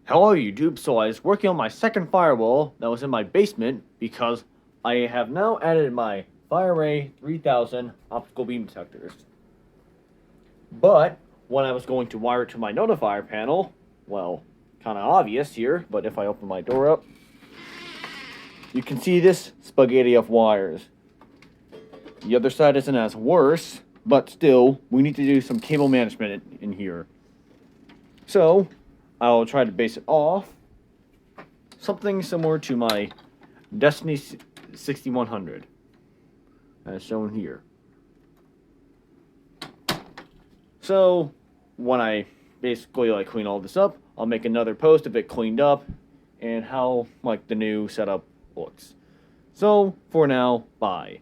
Hello YouTube, so I was working on my second firewall that was in my basement because I have now added my FireRay 3000 optical beam detectors. But when I was going to wire it to my notifier panel, well, kind of obvious here, but if I open my door up, you can see this spaghetti of wires. The other side isn't as worse, but still, we need to do some cable management in here. So, I'll try to base it off something similar to my Destiny 6100, as shown here. So, when I basically clean all this up, I'll make another post of it cleaned up and how the new setup looks. So, for now, bye.